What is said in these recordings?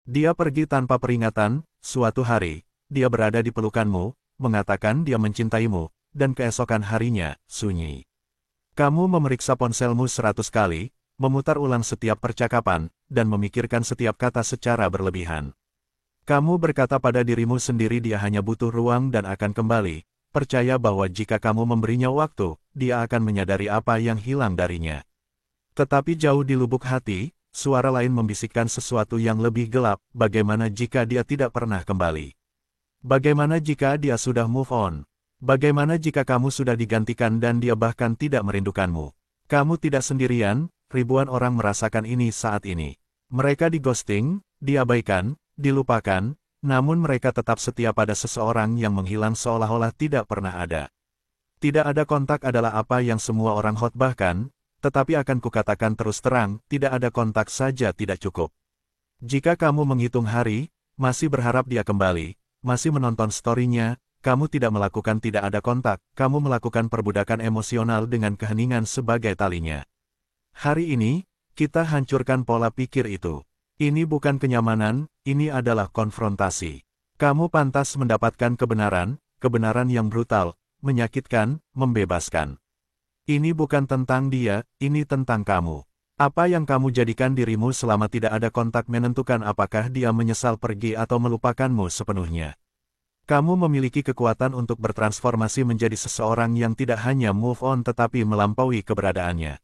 Dia pergi tanpa peringatan. Suatu hari, dia berada di pelukanmu, mengatakan dia mencintaimu, dan keesokan harinya, sunyi. Kamu memeriksa ponselmu 100 kali, memutar ulang setiap percakapan, dan memikirkan setiap kata secara berlebihan. Kamu berkata pada dirimu sendiri dia hanya butuh ruang dan akan kembali, percaya bahwa jika kamu memberinya waktu, dia akan menyadari apa yang hilang darinya. Tetapi jauh di lubuk hati, suara lain membisikkan sesuatu yang lebih gelap, bagaimana jika dia tidak pernah kembali? Bagaimana jika dia sudah move on? Bagaimana jika kamu sudah digantikan dan dia bahkan tidak merindukanmu? Kamu tidak sendirian, ribuan orang merasakan ini saat ini. Mereka di-ghosting, diabaikan, dilupakan, namun mereka tetap setia pada seseorang yang menghilang seolah-olah tidak pernah ada. Tidak ada kontak adalah apa yang semua orang khotbahkan, tetapi akan kukatakan terus terang, tidak ada kontak saja tidak cukup. Jika kamu menghitung hari, masih berharap dia kembali, masih menonton story-nya, kamu tidak melakukan tidak ada kontak, kamu melakukan perbudakan emosional dengan keheningan sebagai talinya. Hari ini, kita hancurkan pola pikir itu. Ini bukan kenyamanan, ini adalah konfrontasi. Kamu pantas mendapatkan kebenaran, kebenaran yang brutal, menyakitkan, membebaskan. Ini bukan tentang dia, ini tentang kamu. Apa yang kamu jadikan dirimu selama tidak ada kontak menentukan apakah dia menyesal pergi atau melupakanmu sepenuhnya. Kamu memiliki kekuatan untuk bertransformasi menjadi seseorang yang tidak hanya move on tetapi melampaui keberadaannya.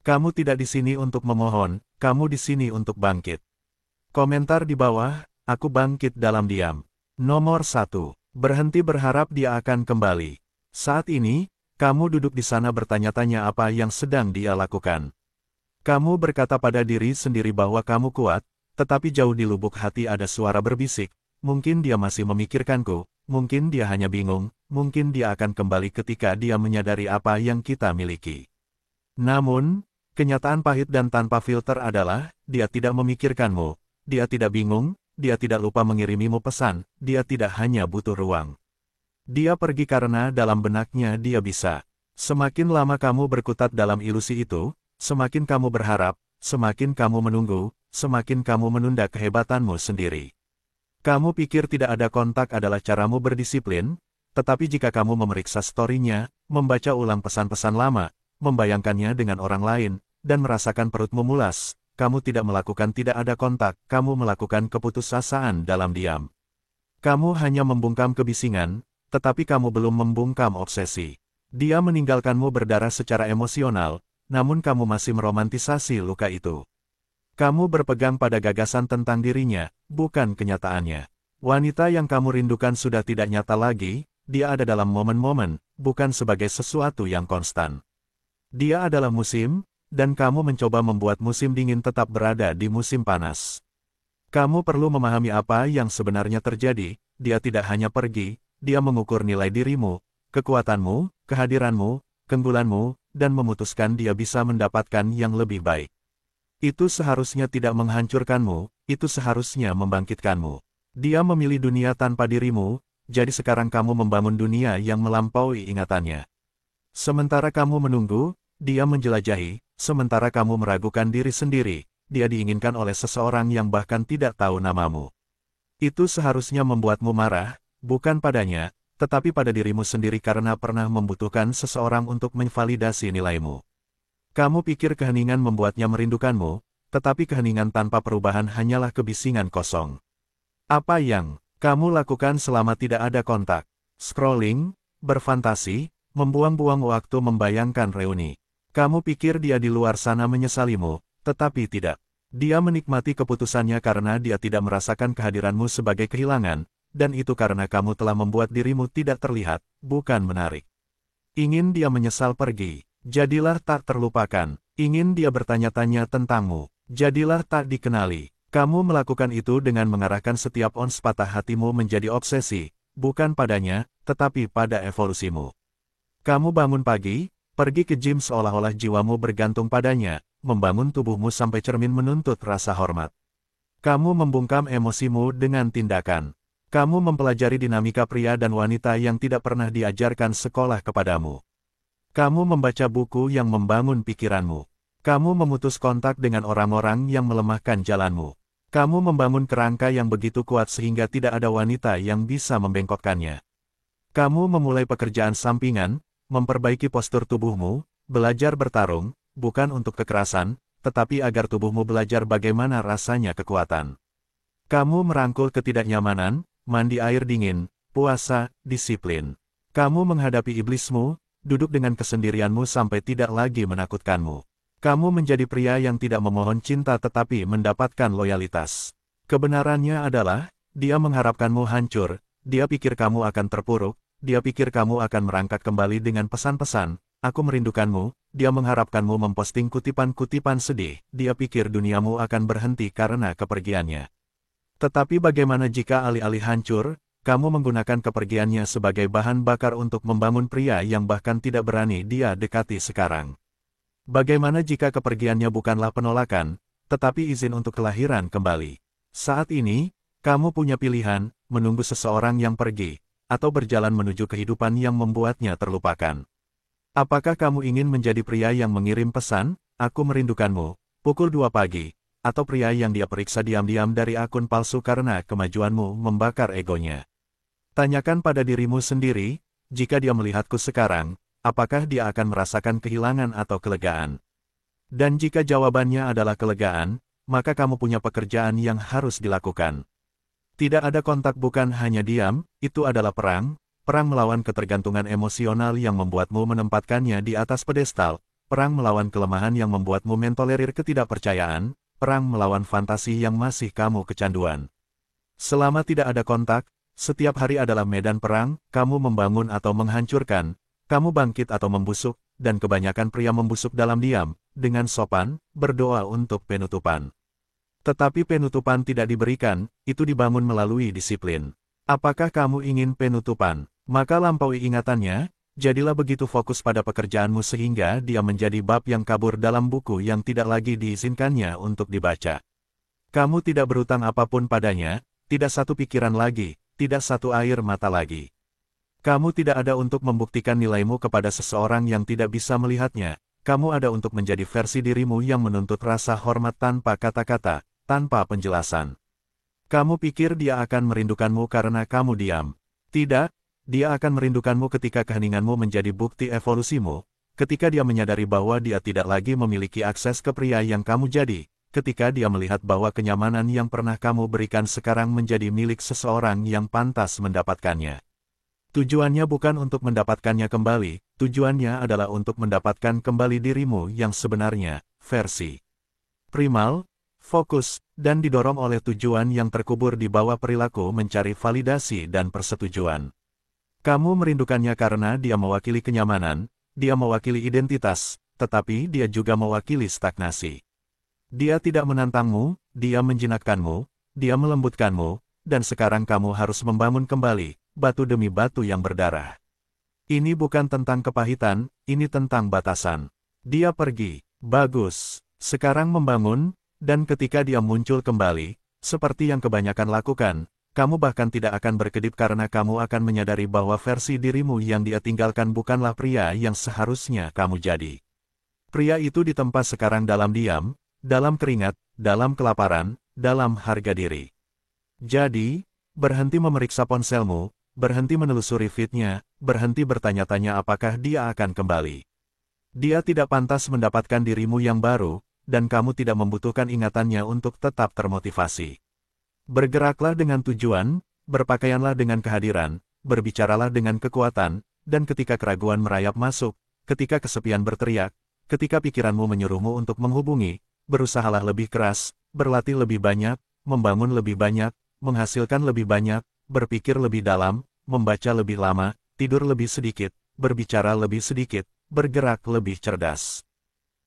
Kamu tidak di sini untuk memohon, kamu di sini untuk bangkit. Komentar di bawah, aku bangkit dalam diam. Nomor 1. Berhenti berharap dia akan kembali. Saat ini, kamu duduk di sana bertanya-tanya apa yang sedang dia lakukan. Kamu berkata pada diri sendiri bahwa kamu kuat, tetapi jauh di lubuk hati ada suara berbisik. Mungkin dia masih memikirkanku, mungkin dia hanya bingung, mungkin dia akan kembali ketika dia menyadari apa yang kita miliki. Namun, kenyataan pahit dan tanpa filter adalah, dia tidak memikirkanmu, dia tidak bingung, dia tidak lupa mengirimimu pesan, dia tidak hanya butuh ruang. Dia pergi karena dalam benaknya dia bisa. Semakin lama kamu berkutat dalam ilusi itu, semakin kamu berharap, semakin kamu menunggu, semakin kamu menunda kehebatanmu sendiri. Kamu pikir tidak ada kontak adalah caramu berdisiplin, tetapi jika kamu memeriksa story-nya, membaca ulang pesan-pesan lama, membayangkannya dengan orang lain, dan merasakan perutmu mulas, kamu tidak melakukan tidak ada kontak, kamu melakukan keputusasaan dalam diam. Kamu hanya membungkam kebisingan, tetapi kamu belum membungkam obsesi. Dia meninggalkanmu berdarah secara emosional, namun kamu masih meromantisasi luka itu. Kamu berpegang pada gagasan tentang dirinya, bukan kenyataannya. Wanita yang kamu rindukan sudah tidak nyata lagi, dia ada dalam momen-momen, bukan sebagai sesuatu yang konstan. Dia adalah musim, dan kamu mencoba membuat musim dingin tetap berada di musim panas. Kamu perlu memahami apa yang sebenarnya terjadi, dia tidak hanya pergi, dia mengukur nilai dirimu, kekuatanmu, kehadiranmu, keunggulanmu, dan memutuskan dia bisa mendapatkan yang lebih baik. Itu seharusnya tidak menghancurkanmu, itu seharusnya membangkitkanmu. Dia memilih dunia tanpa dirimu, jadi sekarang kamu membangun dunia yang melampaui ingatannya. Sementara kamu menunggu, dia menjelajahi, sementara kamu meragukan diri sendiri, dia diinginkan oleh seseorang yang bahkan tidak tahu namamu. Itu seharusnya membuatmu marah, bukan padanya, tetapi pada dirimu sendiri karena pernah membutuhkan seseorang untuk memvalidasi nilaimu. Kamu pikir keheningan membuatnya merindukanmu, tetapi keheningan tanpa perubahan hanyalah kebisingan kosong. Apa yang kamu lakukan selama tidak ada kontak? Scrolling, berfantasi, membuang-buang waktu membayangkan reuni. Kamu pikir dia di luar sana menyesalimu, tetapi tidak. Dia menikmati keputusannya karena dia tidak merasakan kehadiranmu sebagai kehilangan, dan itu karena kamu telah membuat dirimu tidak terlihat, bukan menarik. Ingin dia menyesal pergi. Jadilah tak terlupakan. Ingin dia bertanya-tanya tentangmu. Jadilah tak dikenali. Kamu melakukan itu dengan mengarahkan setiap ons patah hatimu menjadi obsesi, bukan padanya, tetapi pada evolusimu. Kamu bangun pagi, pergi ke gym seolah-olah jiwamu bergantung padanya, membangun tubuhmu sampai cermin menuntut rasa hormat. Kamu membungkam emosimu dengan tindakan. Kamu mempelajari dinamika pria dan wanita yang tidak pernah diajarkan sekolah kepadamu. Kamu membaca buku yang membangun pikiranmu. Kamu memutus kontak dengan orang-orang yang melemahkan jalanmu. Kamu membangun kerangka yang begitu kuat sehingga tidak ada wanita yang bisa membengkokkannya. Kamu memulai pekerjaan sampingan, memperbaiki postur tubuhmu, belajar bertarung, bukan untuk kekerasan, tetapi agar tubuhmu belajar bagaimana rasanya kekuatan. Kamu merangkul ketidaknyamanan, mandi air dingin, puasa, disiplin. Kamu menghadapi iblismu, duduk dengan kesendirianmu sampai tidak lagi menakutkanmu. Kamu menjadi pria yang tidak memohon cinta tetapi mendapatkan loyalitas. Kebenarannya adalah, dia mengharapkanmu hancur, dia pikir kamu akan terpuruk, dia pikir kamu akan merangkak kembali dengan pesan-pesan, aku merindukanmu, dia mengharapkanmu memposting kutipan-kutipan sedih, dia pikir duniamu akan berhenti karena kepergiannya. Tetapi bagaimana jika alih-alih hancur, kamu menggunakan kepergiannya sebagai bahan bakar untuk membangun pria yang bahkan tidak berani dia dekati sekarang? Bagaimana jika kepergiannya bukanlah penolakan, tetapi izin untuk kelahiran kembali? Saat ini, kamu punya pilihan, menunggu seseorang yang pergi, atau berjalan menuju kehidupan yang membuatnya terlupakan. Apakah kamu ingin menjadi pria yang mengirim pesan, aku merindukanmu, pukul 2 pagi, atau pria yang dia periksa diam-diam dari akun palsu karena kemajuanmu membakar egonya? Tanyakan pada dirimu sendiri, jika dia melihatku sekarang, apakah dia akan merasakan kehilangan atau kelegaan? Dan jika jawabannya adalah kelegaan, maka kamu punya pekerjaan yang harus dilakukan. Tidak ada kontak bukan hanya diam, itu adalah perang melawan ketergantungan emosional yang membuatmu menempatkannya di atas pedestal, perang melawan kelemahan yang membuatmu mentolerir ketidakpercayaan, perang melawan fantasi yang masih kamu kecanduan. Selama tidak ada kontak, setiap hari adalah medan perang, kamu membangun atau menghancurkan, kamu bangkit atau membusuk, dan kebanyakan pria membusuk dalam diam, dengan sopan, berdoa untuk penutupan. Tetapi penutupan tidak diberikan, itu dibangun melalui disiplin. Apakah kamu ingin penutupan? Maka lampaui ingatannya, jadilah begitu fokus pada pekerjaanmu sehingga dia menjadi bab yang kabur dalam buku yang tidak lagi diizinkannya untuk dibaca. Kamu tidak berutang apapun padanya, tidak satu pikiran lagi, tidak satu air mata lagi. Kamu tidak ada untuk membuktikan nilaimu kepada seseorang yang tidak bisa melihatnya, kamu ada untuk menjadi versi dirimu yang menuntut rasa hormat tanpa kata-kata, tanpa penjelasan. Kamu pikir dia akan merindukanmu karena kamu diam. Tidak, dia akan merindukanmu ketika keheninganmu menjadi bukti evolusimu, ketika dia menyadari bahwa dia tidak lagi memiliki akses ke pria yang kamu jadi, ketika dia melihat bahwa kenyamanan yang pernah kamu berikan sekarang menjadi milik seseorang yang pantas mendapatkannya. Tujuannya bukan untuk mendapatkannya kembali, tujuannya adalah untuk mendapatkan kembali dirimu yang sebenarnya, versi primal, fokus, dan didorong oleh tujuan yang terkubur di bawah perilaku mencari validasi dan persetujuan. Kamu merindukannya karena dia mewakili kenyamanan, dia mewakili identitas, tetapi dia juga mewakili stagnasi. Dia tidak menantangmu, dia menjinakkanmu, dia melembutkanmu, dan sekarang kamu harus membangun kembali, batu demi batu yang berdarah. Ini bukan tentang kepahitan, ini tentang batasan. Dia pergi, bagus, sekarang membangun, dan ketika dia muncul kembali, seperti yang kebanyakan lakukan, kamu bahkan tidak akan berkedip karena kamu akan menyadari bahwa versi dirimu yang dia tinggalkan bukanlah pria yang seharusnya kamu jadi. Pria itu ditempa sekarang dalam diam, dalam keringat, dalam kelaparan, dalam harga diri. Jadi, berhenti memeriksa ponselmu, berhenti menelusuri feed-nya, berhenti bertanya-tanya apakah dia akan kembali. Dia tidak pantas mendapatkan dirimu yang baru, dan kamu tidak membutuhkan ingatannya untuk tetap termotivasi. Bergeraklah dengan tujuan, berpakaianlah dengan kehadiran, berbicaralah dengan kekuatan, dan ketika keraguan merayap masuk, ketika kesepian berteriak, ketika pikiranmu menyuruhmu untuk menghubungi, berusahalah lebih keras, berlatih lebih banyak, membangun lebih banyak, menghasilkan lebih banyak, berpikir lebih dalam, membaca lebih lama, tidur lebih sedikit, berbicara lebih sedikit, bergerak lebih cerdas.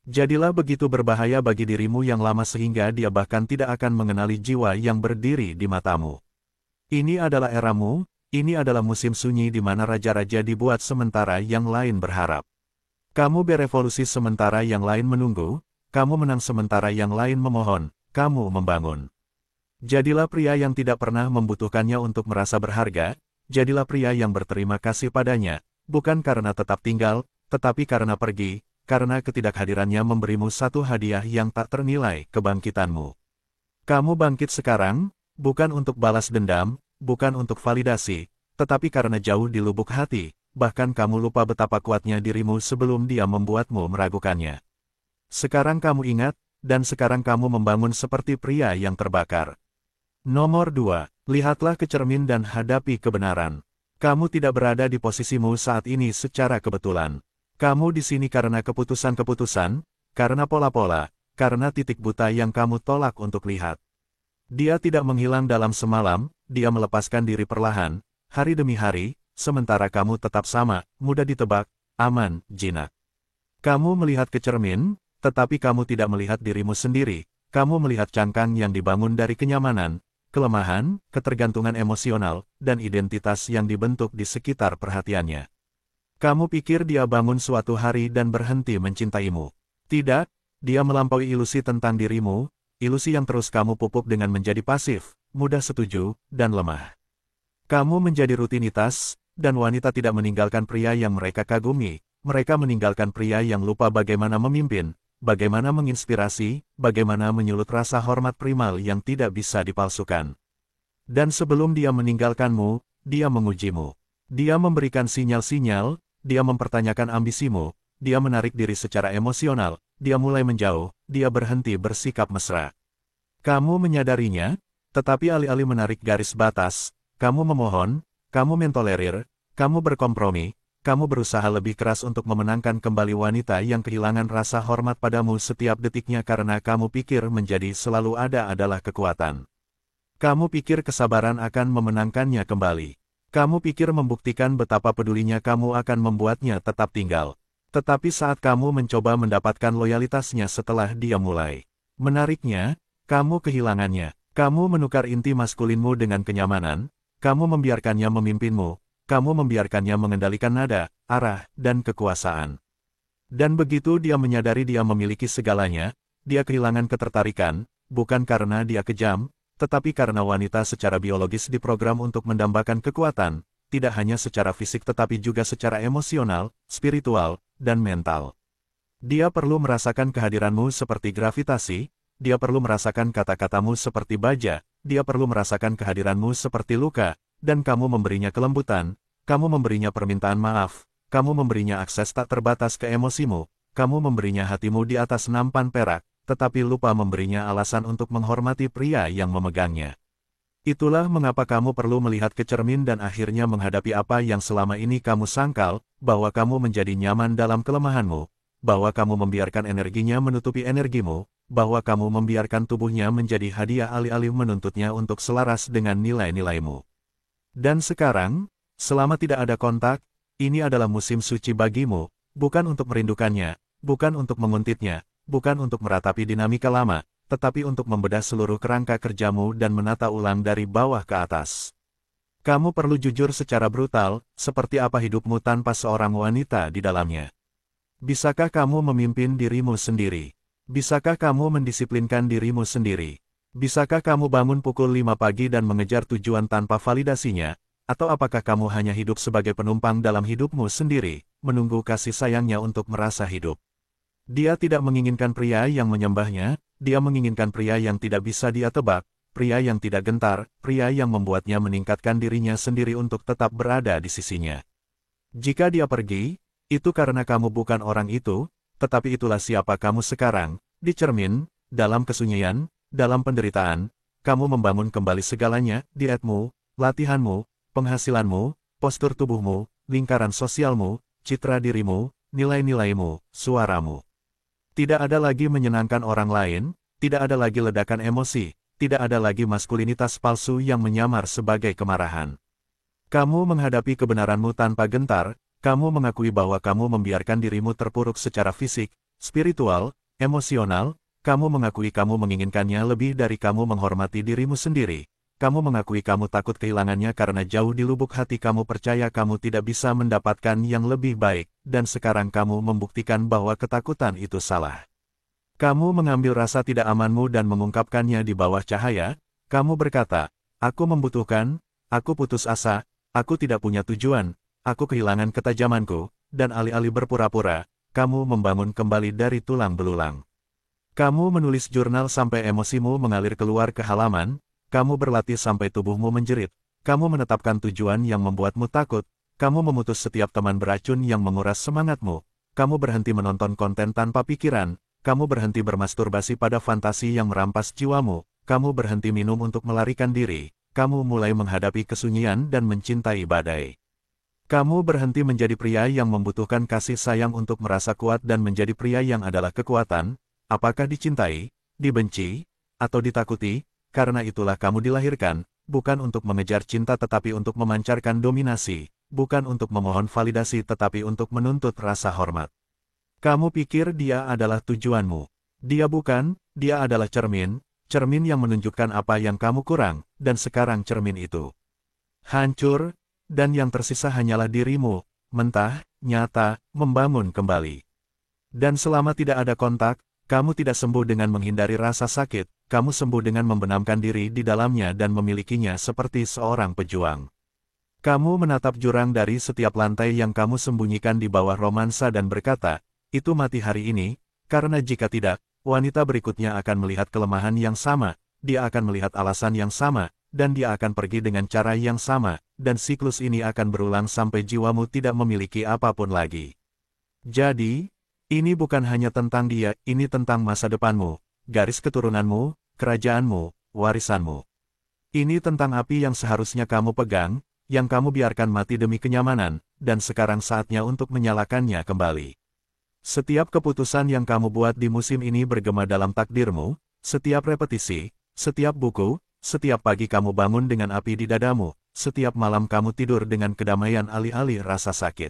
Jadilah begitu berbahaya bagi dirimu yang lama sehingga dia bahkan tidak akan mengenali jiwa yang berdiri di matamu. Ini adalah eramu, ini adalah musim sunyi di mana raja-raja dibuat sementara yang lain berharap. Kamu berevolusi sementara yang lain menunggu, kamu menang sementara yang lain memohon, kamu membangun. Jadilah pria yang tidak pernah membutuhkannya untuk merasa berharga, jadilah pria yang berterima kasih padanya, bukan karena tetap tinggal, tetapi karena pergi, karena ketidakhadirannya memberimu satu hadiah yang tak ternilai, kebangkitanmu. Kamu bangkit sekarang, bukan untuk balas dendam, bukan untuk validasi, tetapi karena jauh di lubuk hati, bahkan kamu lupa betapa kuatnya dirimu sebelum dia membuatmu meragukannya. Sekarang kamu ingat, dan sekarang kamu membangun seperti pria yang terbakar. Nomor 2. Lihatlah ke cermin dan hadapi kebenaran. Kamu tidak berada di posisimu saat ini secara kebetulan. Kamu di sini karena keputusan-keputusan, karena pola-pola, karena titik buta yang kamu tolak untuk lihat. Dia tidak menghilang dalam semalam, dia melepaskan diri perlahan, hari demi hari, sementara kamu tetap sama, mudah ditebak, aman, jinak. Kamu melihat ke cermin, tetapi kamu tidak melihat dirimu sendiri. Kamu melihat cangkang yang dibangun dari kenyamanan, kelemahan, ketergantungan emosional, dan identitas yang dibentuk di sekitar perhatiannya. Kamu pikir dia bangun suatu hari dan berhenti mencintaimu. Tidak, dia melampaui ilusi tentang dirimu, ilusi yang terus kamu pupuk dengan menjadi pasif, mudah setuju, dan lemah. Kamu menjadi rutinitas, dan wanita tidak meninggalkan pria yang mereka kagumi, mereka meninggalkan pria yang lupa bagaimana memimpin, bagaimana menginspirasi, bagaimana menyulut rasa hormat primal yang tidak bisa dipalsukan. Dan sebelum dia meninggalkanmu, dia mengujimu. Dia memberikan sinyal-sinyal, dia mempertanyakan ambisimu, dia menarik diri secara emosional, dia mulai menjauh, dia berhenti bersikap mesra. Kamu menyadarinya, tetapi alih-alih menarik garis batas, kamu memohon, kamu mentolerir, kamu berkompromi, kamu berusaha lebih keras untuk memenangkan kembali wanita yang kehilangan rasa hormat padamu setiap detiknya karena kamu pikir menjadi selalu ada adalah kekuatan. Kamu pikir kesabaran akan memenangkannya kembali. Kamu pikir membuktikan betapa pedulinya kamu akan membuatnya tetap tinggal. Tetapi saat kamu mencoba mendapatkan loyalitasnya setelah dia mulai menariknya, kamu kehilangannya. Kamu menukar inti maskulinmu dengan kenyamanan, kamu membiarkannya memimpinmu. Kamu membiarkannya mengendalikan nada, arah, dan kekuasaan. Dan begitu dia menyadari dia memiliki segalanya, dia kehilangan ketertarikan, bukan karena dia kejam, tetapi karena wanita secara biologis diprogram untuk mendambakan kekuatan, tidak hanya secara fisik tetapi juga secara emosional, spiritual, dan mental. Dia perlu merasakan kehadiranmu seperti gravitasi, dia perlu merasakan kata-katamu seperti baja, dia perlu merasakan kehadiranmu seperti luka, dan kamu memberinya kelembutan, kamu memberinya permintaan maaf, kamu memberinya akses tak terbatas ke emosimu, kamu memberinya hatimu di atas nampan perak, tetapi lupa memberinya alasan untuk menghormati pria yang memegangnya. Itulah mengapa kamu perlu melihat ke cermin dan akhirnya menghadapi apa yang selama ini kamu sangkal, bahwa kamu menjadi nyaman dalam kelemahanmu, bahwa kamu membiarkan energinya menutupi energimu, bahwa kamu membiarkan tubuhnya menjadi hadiah alih-alih menuntutnya untuk selaras dengan nilai-nilaimu. Dan sekarang, selama tidak ada kontak, ini adalah musim suci bagimu, bukan untuk merindukannya, bukan untuk menguntitnya, bukan untuk meratapi dinamika lama, tetapi untuk membedah seluruh kerangka kerjamu dan menata ulang dari bawah ke atas. Kamu perlu jujur secara brutal, seperti apa hidupmu tanpa seorang wanita di dalamnya. Bisakah kamu memimpin dirimu sendiri? Bisakah kamu mendisiplinkan dirimu sendiri? Bisakah kamu bangun pukul 5 pagi dan mengejar tujuan tanpa validasinya? Atau apakah kamu hanya hidup sebagai penumpang dalam hidupmu sendiri, menunggu kasih sayangnya untuk merasa hidup? Dia tidak menginginkan pria yang menyembahnya, dia menginginkan pria yang tidak bisa dia tebak, pria yang tidak gentar, pria yang membuatnya meningkatkan dirinya sendiri untuk tetap berada di sisinya. Jika dia pergi, itu karena kamu bukan orang itu, tetapi itulah siapa kamu sekarang, di cermin, dalam kesunyian, dalam penderitaan, kamu membangun kembali segalanya, dietmu, latihanmu, penghasilanmu, postur tubuhmu, lingkaran sosialmu, citra dirimu, nilai-nilaimu, suaramu. Tidak ada lagi menyenangkan orang lain, tidak ada lagi ledakan emosi, tidak ada lagi maskulinitas palsu yang menyamar sebagai kemarahan. Kamu menghadapi kebenaranmu tanpa gentar, kamu mengakui bahwa kamu membiarkan dirimu terpuruk secara fisik, spiritual, emosional, kamu mengakui kamu menginginkannya lebih dari kamu menghormati dirimu sendiri. Kamu mengakui kamu takut kehilangannya karena jauh di lubuk hati kamu percaya kamu tidak bisa mendapatkan yang lebih baik, dan sekarang kamu membuktikan bahwa ketakutan itu salah. Kamu mengambil rasa tidak amanmu dan mengungkapkannya di bawah cahaya, kamu berkata, aku membutuhkan, aku putus asa, aku tidak punya tujuan, aku kehilangan ketajamanku, dan alih-alih berpura-pura, kamu membangun kembali dari tulang belulang. Kamu menulis jurnal sampai emosimu mengalir keluar ke halaman, kamu berlatih sampai tubuhmu menjerit, kamu menetapkan tujuan yang membuatmu takut, kamu memutus setiap teman beracun yang menguras semangatmu, kamu berhenti menonton konten tanpa pikiran, kamu berhenti bermasturbasi pada fantasi yang merampas jiwamu, kamu berhenti minum untuk melarikan diri, kamu mulai menghadapi kesunyian dan mencintai badai. Kamu berhenti menjadi pria yang membutuhkan kasih sayang untuk merasa kuat dan menjadi pria yang adalah kekuatan, apakah dicintai, dibenci, atau ditakuti, karena itulah kamu dilahirkan, bukan untuk mengejar cinta tetapi untuk memancarkan dominasi, bukan untuk memohon validasi tetapi untuk menuntut rasa hormat. Kamu pikir dia adalah tujuanmu. Dia bukan, dia adalah cermin yang menunjukkan apa yang kamu kurang, dan sekarang cermin itu hancur, dan yang tersisa hanyalah dirimu, mentah, nyata, membangun kembali. Dan selama tidak ada kontak, kamu tidak sembuh dengan menghindari rasa sakit, kamu sembuh dengan membenamkan diri di dalamnya dan memilikinya seperti seorang pejuang. Kamu menatap jurang dari setiap lantai yang kamu sembunyikan di bawah romansa dan berkata, itu mati hari ini, karena jika tidak, wanita berikutnya akan melihat kelemahan yang sama, dia akan melihat alasan yang sama, dan dia akan pergi dengan cara yang sama, dan siklus ini akan berulang sampai jiwamu tidak memiliki apapun lagi. Jadi, ini bukan hanya tentang dia, ini tentang masa depanmu, garis keturunanmu, kerajaanmu, warisanmu. Ini tentang api yang seharusnya kamu pegang, yang kamu biarkan mati demi kenyamanan, dan sekarang saatnya untuk menyalakannya kembali. Setiap keputusan yang kamu buat di musim ini bergema dalam takdirmu, setiap repetisi, setiap buku, setiap pagi kamu bangun dengan api di dadamu, setiap malam kamu tidur dengan kedamaian alih-alih rasa sakit.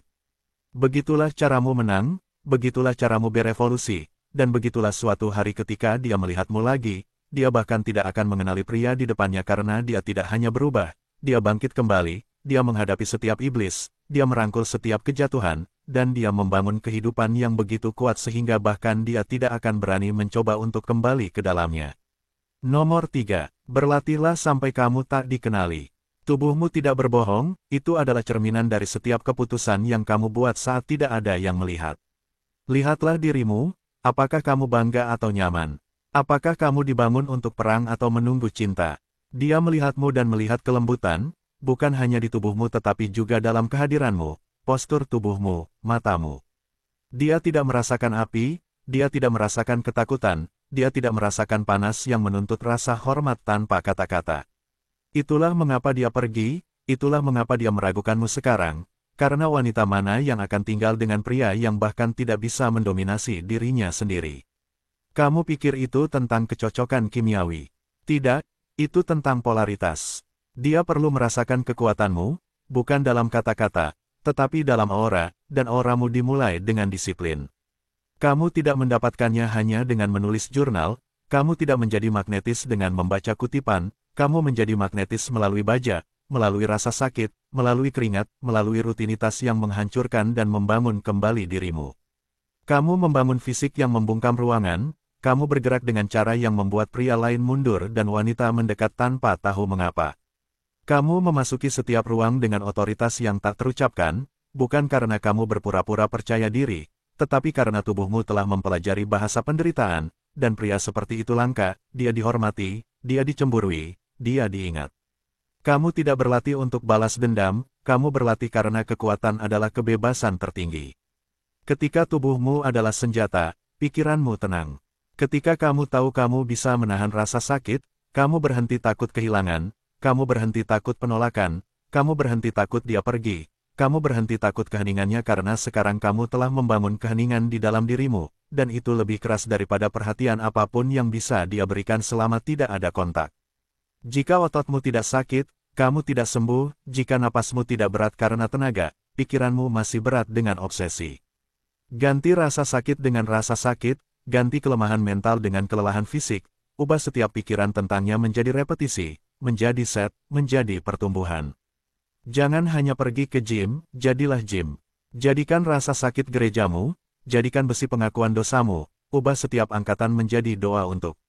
Begitulah caramu menang, begitulah caramu berevolusi, dan begitulah suatu hari ketika dia melihatmu lagi, dia bahkan tidak akan mengenali pria di depannya karena dia tidak hanya berubah, dia bangkit kembali, dia menghadapi setiap iblis, dia merangkul setiap kejatuhan, dan dia membangun kehidupan yang begitu kuat sehingga bahkan dia tidak akan berani mencoba untuk kembali ke dalamnya. Nomor 3. Berlatihlah sampai kamu tak dikenali. Tubuhmu tidak berbohong, itu adalah cerminan dari setiap keputusan yang kamu buat saat tidak ada yang melihat. Lihatlah dirimu, apakah kamu bangga atau nyaman? Apakah kamu dibangun untuk perang atau menunggu cinta? Dia melihatmu dan melihat kelembutan, bukan hanya di tubuhmu tetapi juga dalam kehadiranmu, postur tubuhmu, matamu. Dia tidak merasakan api, dia tidak merasakan ketakutan, dia tidak merasakan panas yang menuntut rasa hormat tanpa kata-kata. Itulah mengapa dia pergi, itulah mengapa dia meragukanmu sekarang. Karena wanita mana yang akan tinggal dengan pria yang bahkan tidak bisa mendominasi dirinya sendiri? Kamu pikir itu tentang kecocokan kimiawi? Tidak, itu tentang polaritas. Dia perlu merasakan kekuatanmu, bukan dalam kata-kata, tetapi dalam aura, dan auramu dimulai dengan disiplin. Kamu tidak mendapatkannya hanya dengan menulis jurnal, kamu tidak menjadi magnetis dengan membaca kutipan, kamu menjadi magnetis melalui baja, melalui rasa sakit, melalui keringat, melalui rutinitas yang menghancurkan dan membangun kembali dirimu. Kamu membangun fisik yang membungkam ruangan, kamu bergerak dengan cara yang membuat pria lain mundur dan wanita mendekat tanpa tahu mengapa. Kamu memasuki setiap ruang dengan otoritas yang tak terucapkan, bukan karena kamu berpura-pura percaya diri, tetapi karena tubuhmu telah mempelajari bahasa penderitaan, dan pria seperti itu langka, dia dihormati, dia dicemburui, dia diingat. Kamu tidak berlatih untuk balas dendam, kamu berlatih karena kekuatan adalah kebebasan tertinggi. Ketika tubuhmu adalah senjata, pikiranmu tenang. Ketika kamu tahu kamu bisa menahan rasa sakit, kamu berhenti takut kehilangan, kamu berhenti takut penolakan, kamu berhenti takut dia pergi, kamu berhenti takut keheningannya karena sekarang kamu telah membangun keheningan di dalam dirimu, dan itu lebih keras daripada perhatian apapun yang bisa dia berikan selama tidak ada kontak. Jika ototmu tidak sakit, kamu tidak sembuh, jika napasmu tidak berat karena tenaga, pikiranmu masih berat dengan obsesi. Ganti rasa sakit dengan rasa sakit, ganti kelemahan mental dengan kelelahan fisik, ubah setiap pikiran tentangnya menjadi repetisi, menjadi set, menjadi pertumbuhan. Jangan hanya pergi ke gym, jadilah gym. Jadikan rasa sakit gerejamu, jadikan besi pengakuan dosamu, ubah setiap angkatan menjadi doa untuk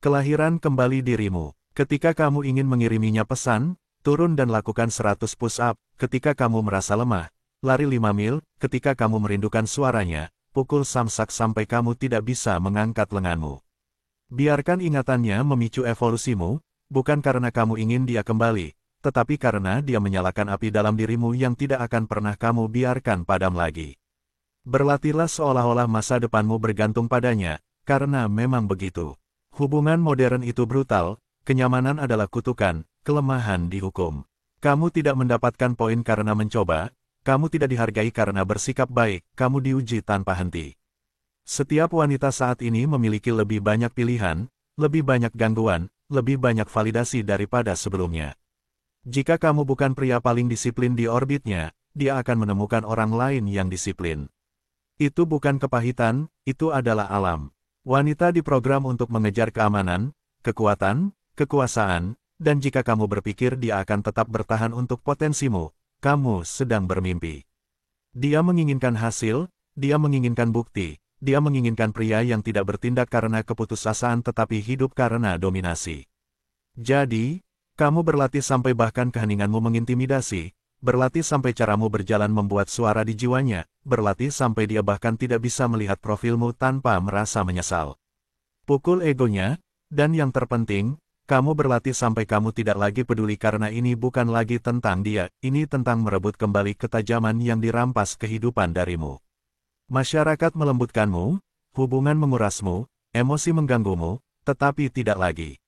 kelahiran kembali dirimu. Ketika kamu ingin mengiriminya pesan, turun dan lakukan 100 push-up. Ketika kamu merasa lemah, lari 5 mil. Ketika kamu merindukan suaranya, pukul samsak sampai kamu tidak bisa mengangkat lenganmu. Biarkan ingatannya memicu evolusimu, bukan karena kamu ingin dia kembali, tetapi karena dia menyalakan api dalam dirimu yang tidak akan pernah kamu biarkan padam lagi. Berlatihlah seolah-olah masa depanmu bergantung padanya, karena memang begitu. Hubungan modern itu brutal, kenyamanan adalah kutukan, kelemahan dihukum. Kamu tidak mendapatkan poin karena mencoba, kamu tidak dihargai karena bersikap baik, kamu diuji tanpa henti. Setiap wanita saat ini memiliki lebih banyak pilihan, lebih banyak gangguan, lebih banyak validasi daripada sebelumnya. Jika kamu bukan pria paling disiplin di orbitnya, dia akan menemukan orang lain yang disiplin. Itu bukan kepahitan, itu adalah alam. Wanita diprogram untuk mengejar keamanan, kekuatan, kekuasaan, dan jika kamu berpikir dia akan tetap bertahan untuk potensimu, kamu sedang bermimpi. Dia menginginkan hasil, dia menginginkan bukti. Dia menginginkan pria yang tidak bertindak karena keputusasaan tetapi hidup karena dominasi. Jadi, kamu berlatih sampai bahkan keheninganmu mengintimidasi, berlatih sampai caramu berjalan membuat suara di jiwanya, berlatih sampai dia bahkan tidak bisa melihat profilmu tanpa merasa menyesal. Pukul egonya, dan yang terpenting, kamu berlatih sampai kamu tidak lagi peduli karena ini bukan lagi tentang dia, ini tentang merebut kembali ketajaman yang dirampas kehidupan darimu. Masyarakat melembutkanmu, hubungan mengurasmu, emosi mengganggumu, tetapi tidak lagi.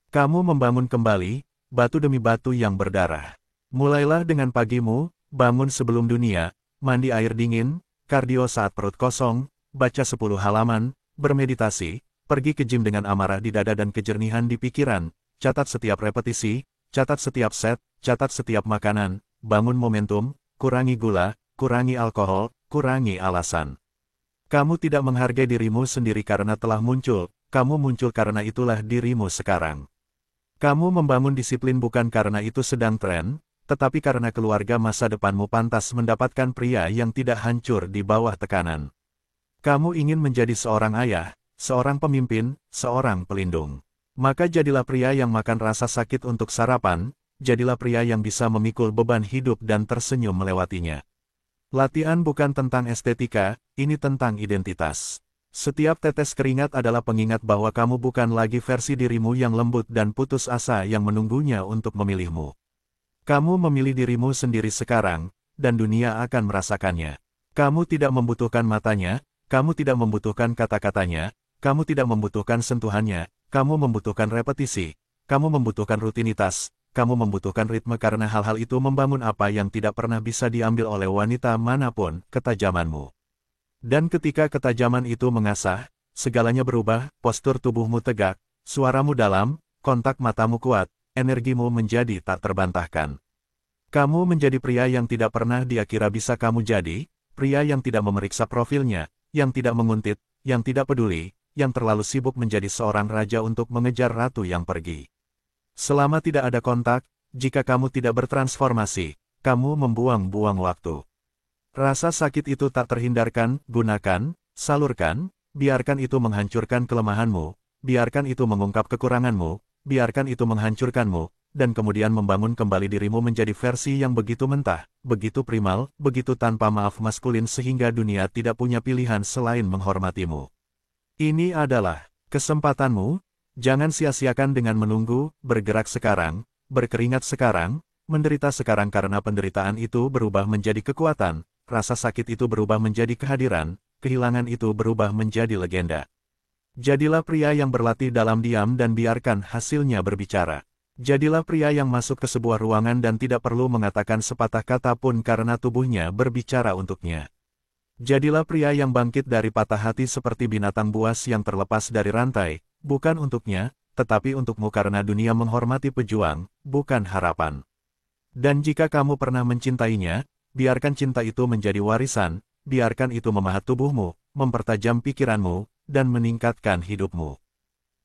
Kamu membangun kembali, batu demi batu yang berdarah. Mulailah dengan pagimu, bangun sebelum dunia, mandi air dingin, kardio saat perut kosong, baca 10 halaman, bermeditasi, pergi ke gym dengan amarah di dada dan kejernihan di pikiran, catat setiap repetisi, catat setiap set, catat setiap makanan, bangun momentum, kurangi gula, kurangi alkohol, kurangi alasan. Kamu tidak menghargai dirimu sendiri karena telah muncul, kamu muncul karena itulah dirimu sekarang. Kamu membangun disiplin bukan karena itu sedang tren, tetapi karena keluarga masa depanmu pantas mendapatkan pria yang tidak hancur di bawah tekanan. Kamu ingin menjadi seorang ayah, seorang pemimpin, seorang pelindung. Maka jadilah pria yang makan rasa sakit untuk sarapan, jadilah pria yang bisa memikul beban hidup dan tersenyum melewatinya. Latihan bukan tentang estetika, ini tentang identitas. Setiap tetes keringat adalah pengingat bahwa kamu bukan lagi versi dirimu yang lembut dan putus asa yang menunggunya untuk memilihmu. Kamu memilih dirimu sendiri sekarang, dan dunia akan merasakannya. Kamu tidak membutuhkan matanya, kamu tidak membutuhkan kata-katanya, kamu tidak membutuhkan sentuhannya, kamu membutuhkan repetisi, kamu membutuhkan rutinitas. Kamu membutuhkan ritme karena hal-hal itu membangun apa yang tidak pernah bisa diambil oleh wanita manapun, ketajamanmu. Dan ketika ketajaman itu mengasah, segalanya berubah, postur tubuhmu tegak, suaramu dalam, kontak matamu kuat, energimu menjadi tak terbantahkan. Kamu menjadi pria yang tidak pernah dia kira bisa kamu jadi, pria yang tidak memeriksa profilnya, yang tidak menguntit, yang tidak peduli, yang terlalu sibuk menjadi seorang raja untuk mengejar ratu yang pergi. Selama tidak ada kontak, jika kamu tidak bertransformasi, kamu membuang-buang waktu. Rasa sakit itu tak terhindarkan, gunakan, salurkan, biarkan itu menghancurkan kelemahanmu, biarkan itu mengungkap kekuranganmu, biarkan itu menghancurkanmu, dan kemudian membangun kembali dirimu menjadi versi yang begitu mentah, begitu primal, begitu tanpa maaf maskulin sehingga dunia tidak punya pilihan selain menghormatimu. Ini adalah kesempatanmu. Jangan sia-siakan dengan menunggu, bergerak sekarang, berkeringat sekarang, menderita sekarang karena penderitaan itu berubah menjadi kekuatan, rasa sakit itu berubah menjadi kehadiran, kehilangan itu berubah menjadi legenda. Jadilah pria yang berlatih dalam diam dan biarkan hasilnya berbicara. Jadilah pria yang masuk ke sebuah ruangan dan tidak perlu mengatakan sepatah kata pun karena tubuhnya berbicara untuknya. Jadilah pria yang bangkit dari patah hati seperti binatang buas yang terlepas dari rantai, bukan untuknya, tetapi untukmu karena dunia menghormati pejuang, bukan harapan. Dan jika kamu pernah mencintainya, biarkan cinta itu menjadi warisan, biarkan itu memahat tubuhmu, mempertajam pikiranmu, dan meningkatkan hidupmu.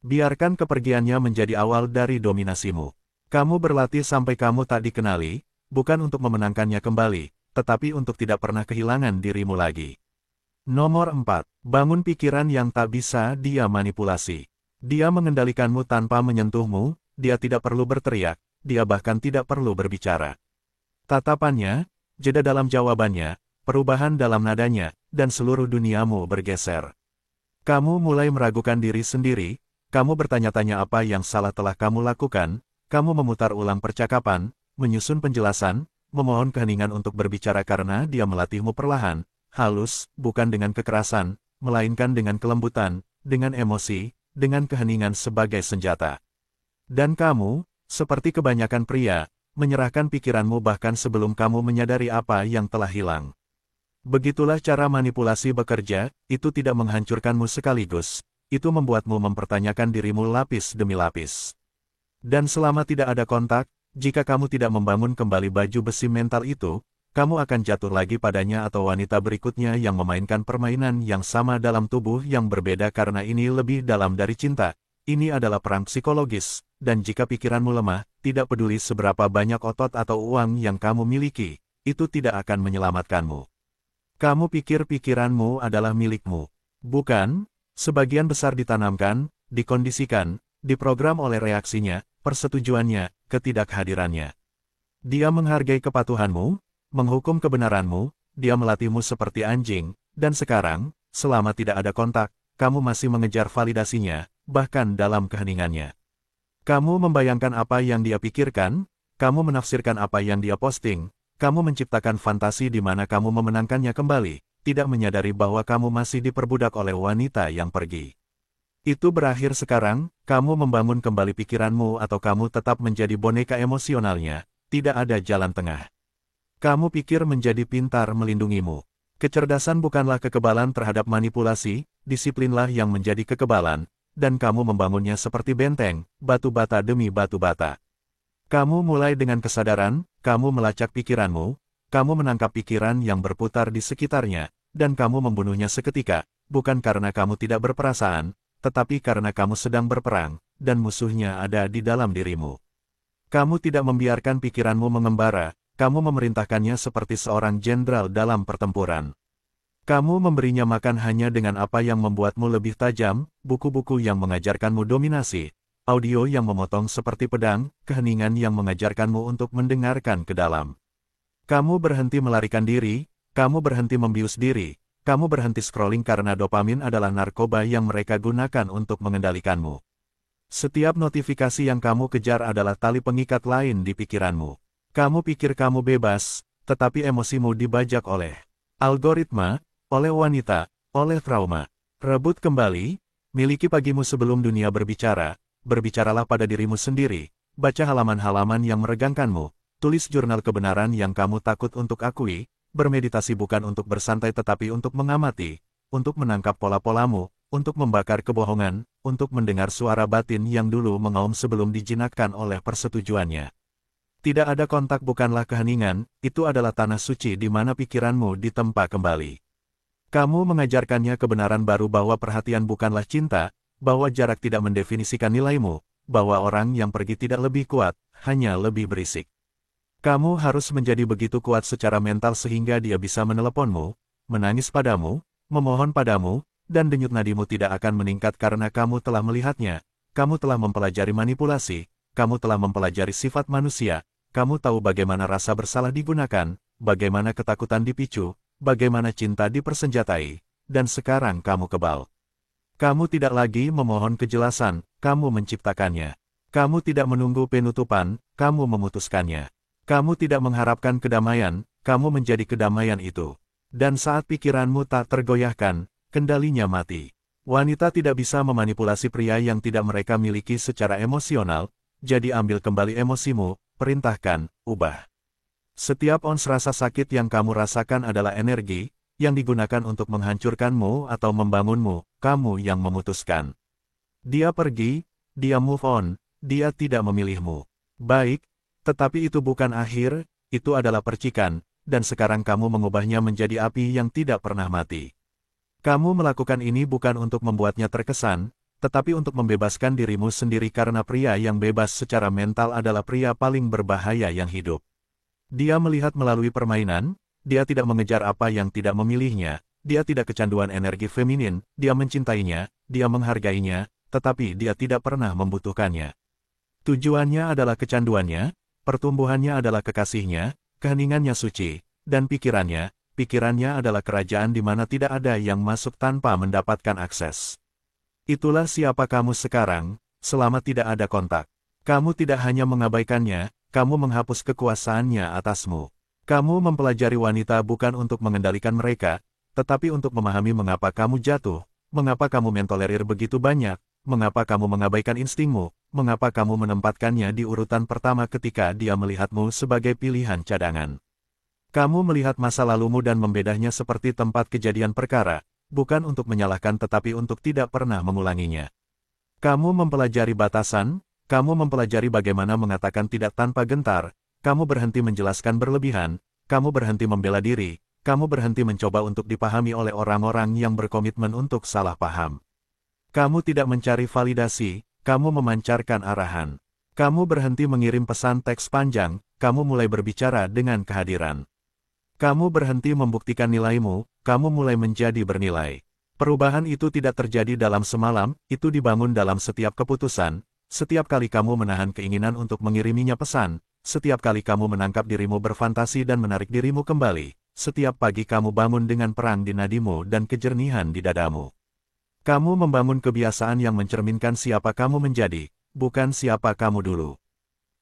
Biarkan kepergiannya menjadi awal dari dominasimu. Kamu berlatih sampai kamu tak dikenali, bukan untuk memenangkannya kembali, tetapi untuk tidak pernah kehilangan dirimu lagi. Nomor 4. Bangun pikiran yang tak bisa dia manipulasi. Dia mengendalikanmu tanpa menyentuhmu, dia tidak perlu berteriak, dia bahkan tidak perlu berbicara. Tatapannya, jeda dalam jawabannya, perubahan dalam nadanya, dan seluruh duniamu bergeser. Kamu mulai meragukan diri sendiri, Kamu bertanya-tanya apa yang salah telah kamu lakukan, kamu memutar ulang percakapan, menyusun penjelasan, memohon keheningan untuk berbicara karena dia melatihmu perlahan, halus, bukan dengan kekerasan, melainkan dengan kelembutan, dengan emosi, dengan keheningan sebagai senjata. Dan kamu, seperti kebanyakan pria, menyerahkan pikiranmu bahkan sebelum kamu menyadari apa yang telah hilang. Begitulah cara manipulasi bekerja, itu tidak menghancurkanmu sekaligus, itu membuatmu mempertanyakan dirimu lapis demi lapis. Dan selama tidak ada kontak, jika kamu tidak membangun kembali baju besi mental itu, kamu akan jatuh lagi padanya atau wanita berikutnya yang memainkan permainan yang sama dalam tubuh yang berbeda karena ini lebih dalam dari cinta. Ini adalah perang psikologis, dan jika pikiranmu lemah, tidak peduli seberapa banyak otot atau uang yang kamu miliki, itu tidak akan menyelamatkanmu. Kamu pikir pikiranmu adalah milikmu. Bukan? Sebagian besar ditanamkan, dikondisikan, diprogram oleh reaksinya, persetujuannya, ketidakhadirannya. Dia menghargai kepatuhanmu, menghukum kebenaranmu, dia melatihmu seperti anjing, dan sekarang, selama tidak ada kontak, kamu masih mengejar validasinya, bahkan dalam keheningannya. Kamu membayangkan apa yang dia pikirkan, kamu menafsirkan apa yang dia posting, kamu menciptakan fantasi di mana kamu memenangkannya kembali, tidak menyadari bahwa kamu masih diperbudak oleh wanita yang pergi. Itu berakhir sekarang, kamu membangun kembali pikiranmu atau kamu tetap menjadi boneka emosionalnya, tidak ada jalan tengah. Kamu pikir menjadi pintar melindungimu. Kecerdasan bukanlah kekebalan terhadap manipulasi, disiplinlah yang menjadi kekebalan, dan kamu membangunnya seperti benteng, batu bata demi batu bata. Kamu mulai dengan kesadaran, kamu melacak pikiranmu, kamu menangkap pikiran yang berputar di sekitarnya, dan kamu membunuhnya seketika, bukan karena kamu tidak berperasaan, tetapi karena kamu sedang berperang, dan musuhnya ada di dalam dirimu. Kamu tidak membiarkan pikiranmu mengembara, kamu memerintahkannya seperti seorang jenderal dalam pertempuran. Kamu memberinya makan hanya dengan apa yang membuatmu lebih tajam, buku-buku yang mengajarkanmu dominasi, audio yang memotong seperti pedang, keheningan yang mengajarkanmu untuk mendengarkan ke dalam. Kamu berhenti melarikan diri, kamu berhenti membius diri, kamu berhenti scrolling karena dopamin adalah narkoba yang mereka gunakan untuk mengendalikanmu. Setiap notifikasi yang kamu kejar adalah tali pengikat lain di pikiranmu. Kamu pikir kamu bebas, tetapi emosimu dibajak oleh algoritma, oleh wanita, oleh trauma. Rebut kembali, miliki pagimu sebelum dunia berbicara, berbicaralah pada dirimu sendiri, baca halaman-halaman yang meregangkanmu, tulis jurnal kebenaran yang kamu takut untuk akui, bermeditasi bukan untuk bersantai tetapi untuk mengamati, untuk menangkap pola-polamu, untuk membakar kebohongan, untuk mendengar suara batin yang dulu mengaum sebelum dijinakkan oleh persetujuannya. Tidak ada kontak bukanlah keheningan, itu adalah tanah suci di mana pikiranmu ditempa kembali. Kamu mengajarkannya kebenaran baru bahwa perhatian bukanlah cinta, bahwa jarak tidak mendefinisikan nilaimu, bahwa orang yang pergi tidak lebih kuat, hanya lebih berisik. Kamu harus menjadi begitu kuat secara mental sehingga dia bisa meneleponmu, menangis padamu, memohon padamu, dan denyut nadimu tidak akan meningkat karena kamu telah melihatnya, kamu telah mempelajari manipulasi, kamu telah mempelajari sifat manusia, kamu tahu bagaimana rasa bersalah digunakan, bagaimana ketakutan dipicu, bagaimana cinta dipersenjatai, dan sekarang kamu kebal. Kamu tidak lagi memohon kejelasan, kamu menciptakannya. Kamu tidak menunggu penutupan, kamu memutuskannya. Kamu tidak mengharapkan kedamaian, kamu menjadi kedamaian itu. Dan saat pikiranmu tak tergoyahkan, kendalinya mati. Wanita tidak bisa memanipulasi pria yang tidak mereka miliki secara emosional, jadi ambil kembali emosimu, perintahkan, ubah. Setiap ons rasa sakit yang kamu rasakan adalah energi, yang digunakan untuk menghancurkanmu atau membangunmu, kamu yang memutuskan. Dia pergi, dia move on, dia tidak memilihmu. Baik, tetapi itu bukan akhir, itu adalah percikan, dan sekarang kamu mengubahnya menjadi api yang tidak pernah mati. Kamu melakukan ini bukan untuk membuatnya terkesan, tetapi untuk membebaskan dirimu sendiri karena pria yang bebas secara mental adalah pria paling berbahaya yang hidup. Dia melihat melalui permainan, dia tidak mengejar apa yang tidak memilihnya, dia tidak kecanduan energi feminin, dia mencintainya, dia menghargainya, tetapi dia tidak pernah membutuhkannya. Tujuannya adalah kecanduannya, pertumbuhannya adalah kekasihnya, keheningannya suci, dan pikirannya adalah kerajaan di mana tidak ada yang masuk tanpa mendapatkan akses. Itulah siapa kamu sekarang, selama tidak ada kontak. Kamu tidak hanya mengabaikannya, kamu menghapus kekuasaannya atasmu. Kamu mempelajari wanita bukan untuk mengendalikan mereka, tetapi untuk memahami mengapa kamu jatuh, mengapa kamu mentolerir begitu banyak, mengapa kamu mengabaikan instingmu, mengapa kamu menempatkannya di urutan pertama ketika dia melihatmu sebagai pilihan cadangan. Kamu melihat masa lalumu dan membedahnya seperti tempat kejadian perkara, bukan untuk menyalahkan tetapi untuk tidak pernah mengulanginya. Kamu mempelajari batasan, kamu mempelajari bagaimana mengatakan tidak tanpa gentar, kamu berhenti menjelaskan berlebihan, kamu berhenti membela diri, kamu berhenti mencoba untuk dipahami oleh orang-orang yang berkomitmen untuk salah paham. Kamu tidak mencari validasi, kamu memancarkan arahan. Kamu berhenti mengirim pesan teks panjang, kamu mulai berbicara dengan kehadiran. Kamu berhenti membuktikan nilaimu, kamu mulai menjadi bernilai. Perubahan itu tidak terjadi dalam semalam, itu dibangun dalam setiap keputusan, setiap kali kamu menahan keinginan untuk mengiriminya pesan, setiap kali kamu menangkap dirimu berfantasi dan menarik dirimu kembali, setiap pagi kamu bangun dengan perang di nadimu dan kejernihan di dadamu. Kamu membangun kebiasaan yang mencerminkan siapa kamu menjadi, bukan siapa kamu dulu.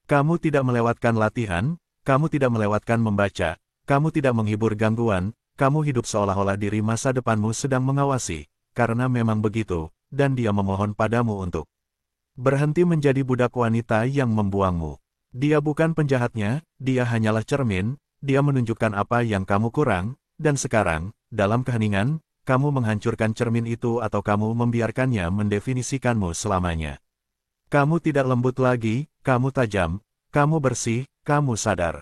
Kamu tidak melewatkan latihan, kamu tidak melewatkan membaca, kamu tidak menghibur gangguan, kamu hidup seolah-olah diri masa depanmu sedang mengawasi, karena memang begitu, dan dia memohon padamu untuk berhenti menjadi budak wanita yang membuangmu. Dia bukan penjahatnya, dia hanyalah cermin, dia menunjukkan apa yang kamu kurang, dan sekarang, dalam keheningan, kamu menghancurkan cermin itu atau kamu membiarkannya mendefinisikanmu selamanya. Kamu tidak lembut lagi, kamu tajam, kamu bersih, kamu sadar.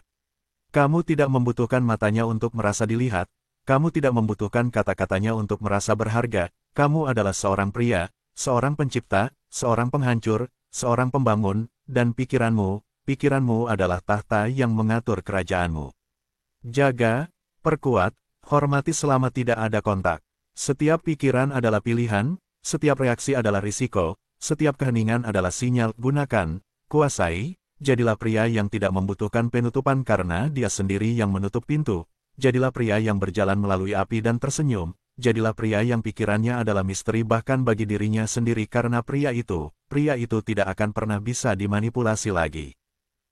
Kamu tidak membutuhkan matanya untuk merasa dilihat, kamu tidak membutuhkan kata-katanya untuk merasa berharga, kamu adalah seorang pria, seorang pencipta, seorang penghancur, seorang pembangun, dan pikiranmu adalah tahta yang mengatur kerajaanmu. Jaga, perkuat, hormati selama tidak ada kontak. Setiap pikiran adalah pilihan, setiap reaksi adalah risiko, setiap keheningan adalah sinyal. Gunakan, kuasai. Jadilah pria yang tidak membutuhkan penutupan karena dia sendiri yang menutup pintu. Jadilah pria yang berjalan melalui api dan tersenyum. Jadilah pria yang pikirannya adalah misteri bahkan bagi dirinya sendiri karena pria itu tidak akan pernah bisa dimanipulasi lagi.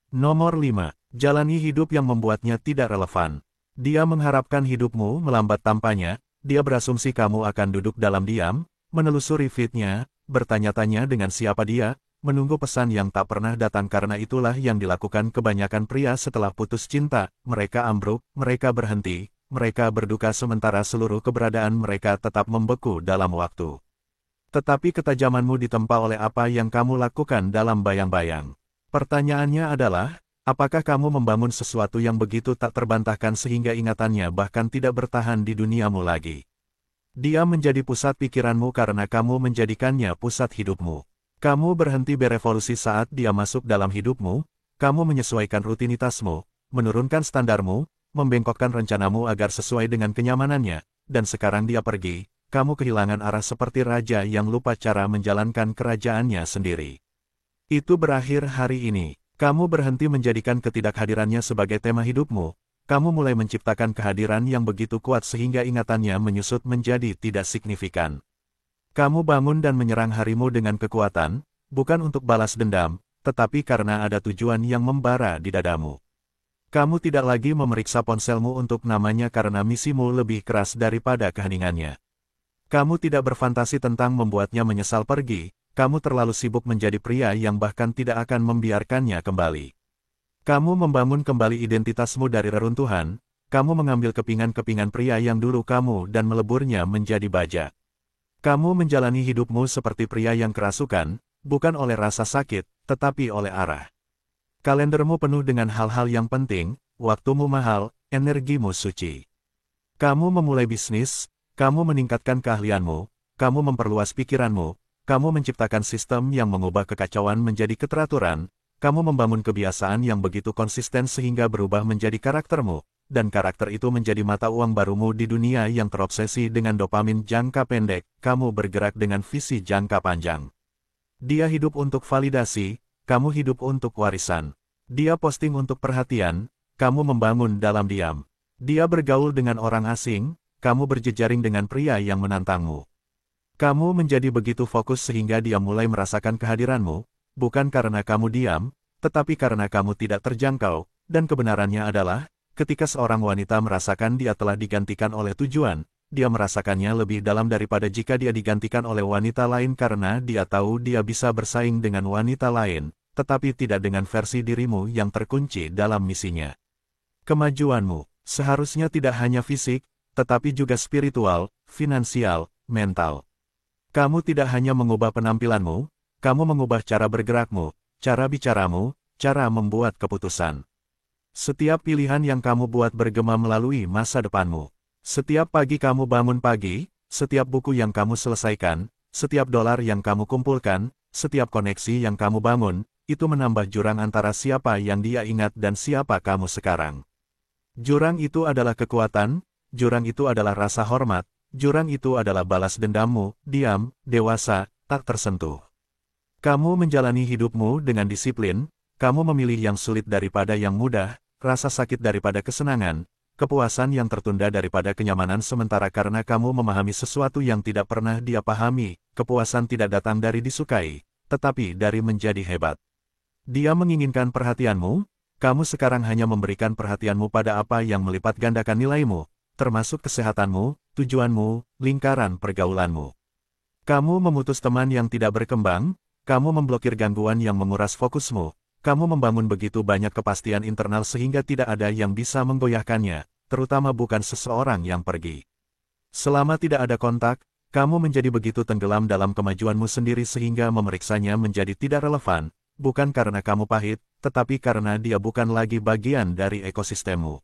Nomor 5. Jalani hidup yang membuatnya tidak relevan. Dia mengharapkan hidupmu melambat tanpanya, dia berasumsi kamu akan duduk dalam diam, menelusuri feed-nya, bertanya-tanya dengan siapa dia, menunggu pesan yang tak pernah datang karena itulah yang dilakukan kebanyakan pria setelah putus cinta, mereka ambruk, mereka berhenti, mereka berduka sementara seluruh keberadaan mereka tetap membeku dalam waktu. Tetapi ketajamanmu ditempa oleh apa yang kamu lakukan dalam bayang-bayang. Pertanyaannya adalah, apakah kamu membangun sesuatu yang begitu tak terbantahkan sehingga ingatannya bahkan tidak bertahan di duniamu lagi? Dia menjadi pusat pikiranmu karena kamu menjadikannya pusat hidupmu. Kamu berhenti berevolusi saat dia masuk dalam hidupmu, kamu menyesuaikan rutinitasmu, menurunkan standarmu, membengkokkan rencanamu agar sesuai dengan kenyamanannya, dan sekarang dia pergi, kamu kehilangan arah seperti raja yang lupa cara menjalankan kerajaannya sendiri. Itu berakhir hari ini, kamu berhenti menjadikan ketidakhadirannya sebagai tema hidupmu, kamu mulai menciptakan kehadiran yang begitu kuat sehingga ingatannya menyusut menjadi tidak signifikan. Kamu bangun dan menyerang harimu dengan kekuatan, bukan untuk balas dendam, tetapi karena ada tujuan yang membara di dadamu. Kamu tidak lagi memeriksa ponselmu untuk namanya karena misimu lebih keras daripada keheningannya. Kamu tidak berfantasi tentang membuatnya menyesal pergi, kamu terlalu sibuk menjadi pria yang bahkan tidak akan membiarkannya kembali. Kamu membangun kembali identitasmu dari reruntuhan, kamu mengambil kepingan-kepingan pria yang dulu kamu dan meleburnya menjadi baja. Kamu menjalani hidupmu seperti pria yang kerasukan, bukan oleh rasa sakit, tetapi oleh arah. Kalendermu penuh dengan hal-hal yang penting, waktumu mahal, energimu suci. Kamu memulai bisnis, kamu meningkatkan keahlianmu, kamu memperluas pikiranmu, kamu menciptakan sistem yang mengubah kekacauan menjadi keteraturan, kamu membangun kebiasaan yang begitu konsisten sehingga berubah menjadi karaktermu, dan karakter itu menjadi mata uang barumu di dunia yang terobsesi dengan dopamin jangka pendek, kamu bergerak dengan visi jangka panjang. Dia hidup untuk validasi, kamu hidup untuk warisan. Dia posting untuk perhatian, kamu membangun dalam diam. Dia bergaul dengan orang asing, kamu berjejaring dengan pria yang menantangmu. Kamu menjadi begitu fokus sehingga dia mulai merasakan kehadiranmu, bukan karena kamu diam, tetapi karena kamu tidak terjangkau, dan kebenarannya adalah, ketika seorang wanita merasakan dia telah digantikan oleh tujuan, dia merasakannya lebih dalam daripada jika dia digantikan oleh wanita lain karena dia tahu dia bisa bersaing dengan wanita lain, tetapi tidak dengan versi dirimu yang terkunci dalam misinya. Kemajuanmu seharusnya tidak hanya fisik, tetapi juga spiritual, finansial, mental. Kamu tidak hanya mengubah penampilanmu, kamu mengubah cara bergerakmu, cara bicaramu, cara membuat keputusan. Setiap pilihan yang kamu buat bergema melalui masa depanmu. Setiap pagi kamu bangun pagi, setiap buku yang kamu selesaikan, setiap dolar yang kamu kumpulkan, setiap koneksi yang kamu bangun, itu menambah jurang antara siapa yang dia ingat dan siapa kamu sekarang. Jurang itu adalah kekuatan, jurang itu adalah rasa hormat, jurang itu adalah balas dendammu, diam, dewasa, tak tersentuh. Kamu menjalani hidupmu dengan disiplin, kamu memilih yang sulit daripada yang mudah, rasa sakit daripada kesenangan, kepuasan yang tertunda daripada kenyamanan sementara karena kamu memahami sesuatu yang tidak pernah dia pahami, kepuasan tidak datang dari disukai, tetapi dari menjadi hebat. Dia menginginkan perhatianmu, kamu sekarang hanya memberikan perhatianmu pada apa yang melipat gandakan nilaimu, termasuk kesehatanmu, tujuanmu, lingkaran pergaulanmu. Kamu memutus teman yang tidak berkembang, kamu memblokir gangguan yang menguras fokusmu, kamu membangun begitu banyak kepastian internal sehingga tidak ada yang bisa menggoyahkannya, terutama bukan seseorang yang pergi. Selama tidak ada kontak, kamu menjadi begitu tenggelam dalam kemajuanmu sendiri sehingga memeriksanya menjadi tidak relevan, bukan karena kamu pahit, tetapi karena dia bukan lagi bagian dari ekosistemmu.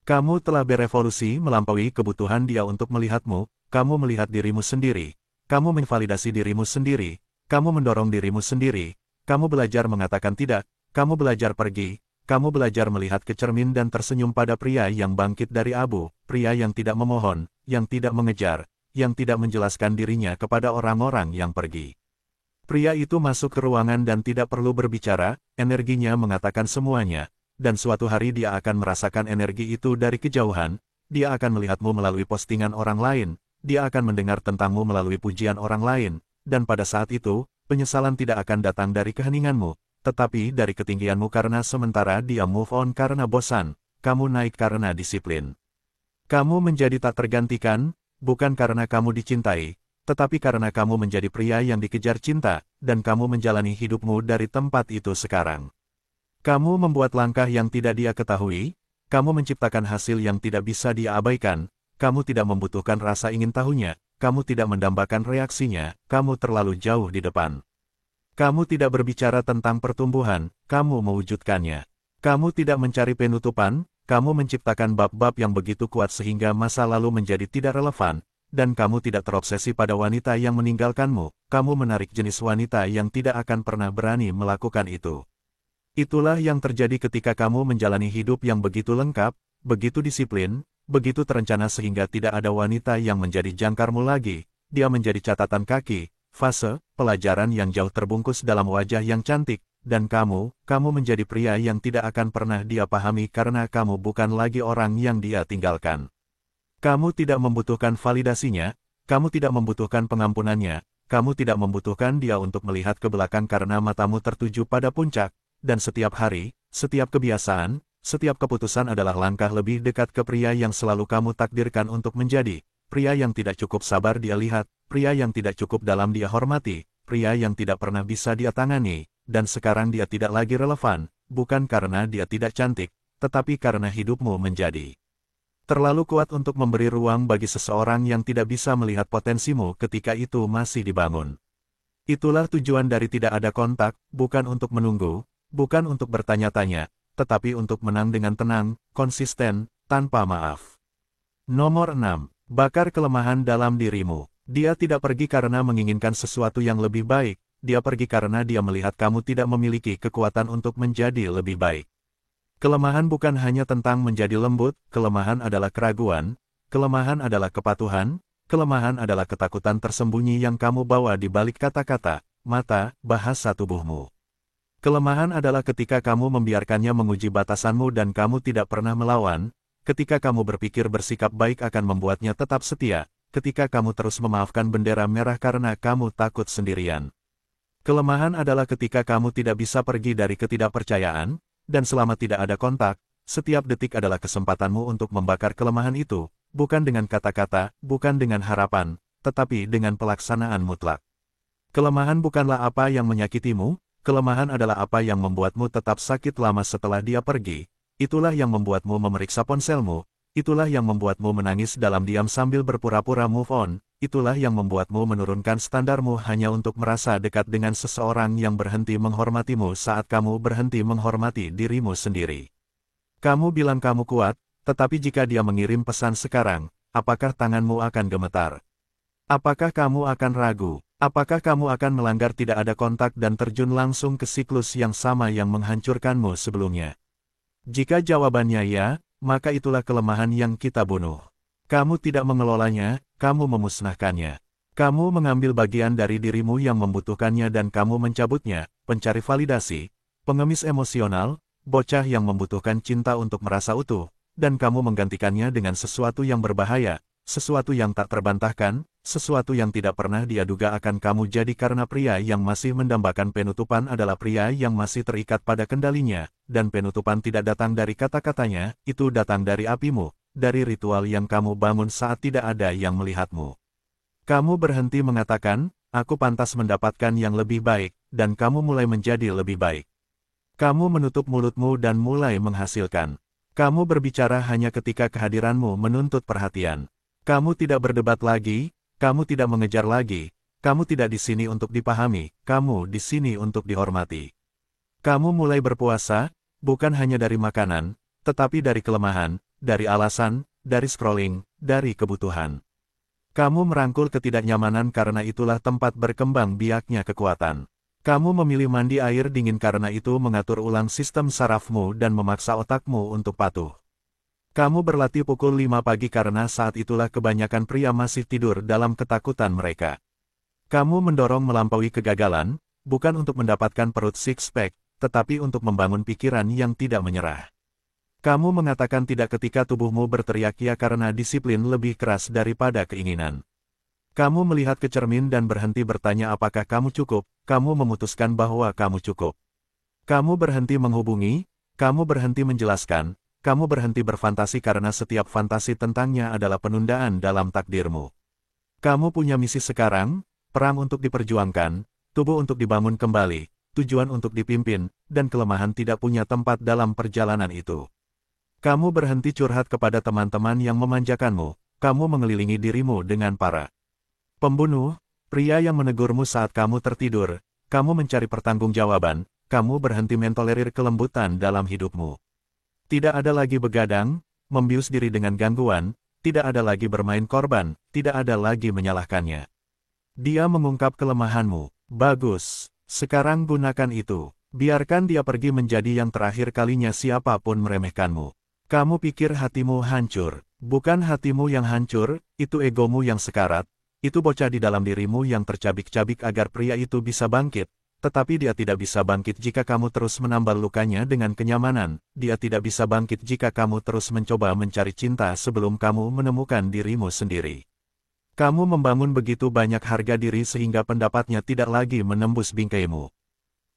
Kamu telah berevolusi melampaui kebutuhan dia untuk melihatmu, kamu melihat dirimu sendiri, kamu menvalidasi dirimu sendiri, kamu mendorong dirimu sendiri, kamu belajar mengatakan tidak, kamu belajar pergi, kamu belajar melihat ke cermin dan tersenyum pada pria yang bangkit dari abu, pria yang tidak memohon, yang tidak mengejar, yang tidak menjelaskan dirinya kepada orang-orang yang pergi. Pria itu masuk ke ruangan dan tidak perlu berbicara, energinya mengatakan semuanya. Dan suatu hari dia akan merasakan energi itu dari kejauhan, dia akan melihatmu melalui postingan orang lain, dia akan mendengar tentangmu melalui pujian orang lain, dan pada saat itu, penyesalan tidak akan datang dari keheninganmu, tetapi dari ketinggianmu karena sementara dia move on karena bosan, kamu naik karena disiplin. Kamu menjadi tak tergantikan, bukan karena kamu dicintai, tetapi karena kamu menjadi pria yang dikejar cinta, dan kamu menjalani hidupmu dari tempat itu sekarang. Kamu membuat langkah yang tidak dia ketahui, kamu menciptakan hasil yang tidak bisa dia abaikan, kamu tidak membutuhkan rasa ingin tahunya, kamu tidak mendambakan reaksinya, kamu terlalu jauh di depan. Kamu tidak berbicara tentang pertumbuhan, kamu mewujudkannya. Kamu tidak mencari penutupan, kamu menciptakan bab-bab yang begitu kuat sehingga masa lalu menjadi tidak relevan, dan kamu tidak terobsesi pada wanita yang meninggalkanmu, kamu menarik jenis wanita yang tidak akan pernah berani melakukan itu. Itulah yang terjadi ketika kamu menjalani hidup yang begitu lengkap, begitu disiplin, begitu terencana sehingga tidak ada wanita yang menjadi jangkarmu lagi, dia menjadi catatan kaki, fase, pelajaran yang jauh terbungkus dalam wajah yang cantik, dan kamu menjadi pria yang tidak akan pernah dia pahami karena kamu bukan lagi orang yang dia tinggalkan. Kamu tidak membutuhkan validasinya, kamu tidak membutuhkan pengampunannya, kamu tidak membutuhkan dia untuk melihat ke belakang karena matamu tertuju pada puncak. Dan setiap hari, setiap kebiasaan, setiap keputusan adalah langkah lebih dekat ke pria yang selalu kamu takdirkan untuk menjadi, pria yang tidak cukup sabar dia lihat, pria yang tidak cukup dalam dia hormati, pria yang tidak pernah bisa dia tangani, dan sekarang dia tidak lagi relevan, bukan karena dia tidak cantik, tetapi karena hidupmu menjadi terlalu kuat untuk memberi ruang bagi seseorang yang tidak bisa melihat potensimu ketika itu masih dibangun. Itulah tujuan dari tidak ada kontak, bukan untuk menunggu, bukan untuk bertanya-tanya, tetapi untuk menang dengan tenang, konsisten, tanpa maaf. Nomor 6. Bakar kelemahan dalam dirimu. Dia tidak pergi karena menginginkan sesuatu yang lebih baik, dia pergi karena dia melihat kamu tidak memiliki kekuatan untuk menjadi lebih baik. Kelemahan bukan hanya tentang menjadi lembut, kelemahan adalah keraguan, kelemahan adalah kepatuhan, kelemahan adalah ketakutan tersembunyi yang kamu bawa di balik kata-kata, mata, bahasa tubuhmu. Kelemahan adalah ketika kamu membiarkannya menguji batasanmu dan kamu tidak pernah melawan, ketika kamu berpikir bersikap baik akan membuatnya tetap setia, ketika kamu terus memaafkan bendera merah karena kamu takut sendirian. Kelemahan adalah ketika kamu tidak bisa pergi dari ketidakpercayaan, dan selama tidak ada kontak, setiap detik adalah kesempatanmu untuk membakar kelemahan itu, bukan dengan kata-kata, bukan dengan harapan, tetapi dengan pelaksanaan mutlak. Kelemahan bukanlah apa yang menyakitimu, kelemahan adalah apa yang membuatmu tetap sakit lama setelah dia pergi. Itulah yang membuatmu memeriksa ponselmu, itulah yang membuatmu menangis dalam diam sambil berpura-pura move on, itulah yang membuatmu menurunkan standarmu hanya untuk merasa dekat dengan seseorang yang berhenti menghormatimu saat kamu berhenti menghormati dirimu sendiri. Kamu bilang kamu kuat, tetapi jika dia mengirim pesan sekarang, apakah tanganmu akan gemetar? Apakah kamu akan ragu? Apakah kamu akan melanggar tidak ada kontak dan terjun langsung ke siklus yang sama yang menghancurkanmu sebelumnya? Jika jawabannya ya, maka itulah kelemahan yang kita bunuh. Kamu tidak mengelolanya, kamu memusnahkannya. Kamu mengambil bagian dari dirimu yang membutuhkannya dan kamu mencabutnya, pencari validasi, pengemis emosional, bocah yang membutuhkan cinta untuk merasa utuh, dan kamu menggantikannya dengan sesuatu yang berbahaya, sesuatu yang tak terbantahkan, sesuatu yang tidak pernah dia duga akan kamu jadi karena pria yang masih mendambakan penutupan adalah pria yang masih terikat pada kendalinya, dan penutupan tidak datang dari kata-katanya, itu datang dari apimu, dari ritual yang kamu bangun saat tidak ada yang melihatmu. Kamu berhenti mengatakan, aku pantas mendapatkan yang lebih baik, dan kamu mulai menjadi lebih baik. Kamu menutup mulutmu dan mulai menghasilkan. Kamu berbicara hanya ketika kehadiranmu menuntut perhatian. Kamu tidak berdebat lagi, kamu tidak mengejar lagi, kamu tidak di sini untuk dipahami, kamu di sini untuk dihormati. Kamu mulai berpuasa, bukan hanya dari makanan, tetapi dari kelemahan, dari alasan, dari scrolling, dari kebutuhan. Kamu merangkul ketidaknyamanan karena itulah tempat berkembang biaknya kekuatan. Kamu memilih mandi air dingin karena itu mengatur ulang sistem sarafmu dan memaksa otakmu untuk patuh. Kamu berlatih pukul 5 pagi karena saat itulah kebanyakan pria masih tidur dalam ketakutan mereka. Kamu mendorong melampaui kegagalan, bukan untuk mendapatkan perut six-pack, tetapi untuk membangun pikiran yang tidak menyerah. Kamu mengatakan tidak ketika tubuhmu berteriak ya karena disiplin lebih keras daripada keinginan. Kamu melihat ke cermin dan berhenti bertanya apakah kamu cukup, kamu memutuskan bahwa kamu cukup. Kamu berhenti menghubungi, kamu berhenti menjelaskan, kamu berhenti berfantasi karena setiap fantasi tentangnya adalah penundaan dalam takdirmu. Kamu punya misi sekarang, perang untuk diperjuangkan, tubuh untuk dibangun kembali, tujuan untuk dipimpin, dan kelemahan tidak punya tempat dalam perjalanan itu. Kamu berhenti curhat kepada teman-teman yang memanjakanmu, kamu mengelilingi dirimu dengan para pembunuh, pria yang menegurmu saat kamu tertidur, kamu mencari pertanggungjawaban, kamu berhenti mentolerir kelembutan dalam hidupmu. Tidak ada lagi begadang, membius diri dengan gangguan, tidak ada lagi bermain korban, tidak ada lagi menyalahkannya. Dia mengungkap kelemahanmu. Bagus, sekarang gunakan itu. Biarkan dia pergi menjadi yang terakhir kalinya siapapun meremehkanmu. Kamu pikir hatimu hancur. Bukan hatimu yang hancur, itu egomu yang sekarat, itu bocah di dalam dirimu yang tercabik-cabik agar pria itu bisa bangkit. Tetapi dia tidak bisa bangkit jika kamu terus menambal lukanya dengan kenyamanan, dia tidak bisa bangkit jika kamu terus mencoba mencari cinta sebelum kamu menemukan dirimu sendiri. Kamu membangun begitu banyak harga diri sehingga pendapatnya tidak lagi menembus bingkaimu.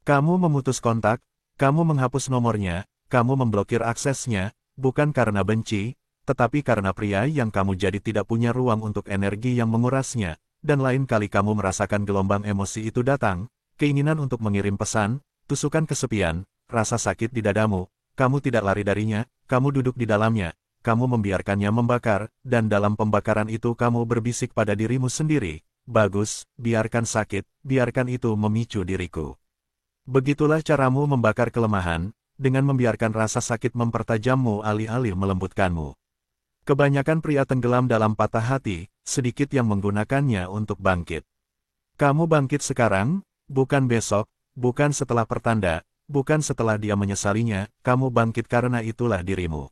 Kamu memutus kontak, kamu menghapus nomornya, kamu memblokir aksesnya, bukan karena benci, tetapi karena pria yang kamu jadi tidak punya ruang untuk energi yang mengurasnya, dan lain kali kamu merasakan gelombang emosi itu datang, keinginan untuk mengirim pesan, tusukan kesepian, rasa sakit di dadamu, kamu tidak lari darinya, kamu duduk di dalamnya, kamu membiarkannya membakar, dan dalam pembakaran itu kamu berbisik pada dirimu sendiri, bagus, biarkan sakit, biarkan itu memicu diriku. Begitulah caramu membakar kelemahan, dengan membiarkan rasa sakit mempertajammu alih-alih melembutkanmu. Kebanyakan pria tenggelam dalam patah hati, sedikit yang menggunakannya untuk bangkit. Kamu bangkit sekarang, bukan besok, bukan setelah pertanda, bukan setelah dia menyesalinya, kamu bangkit karena itulah dirimu.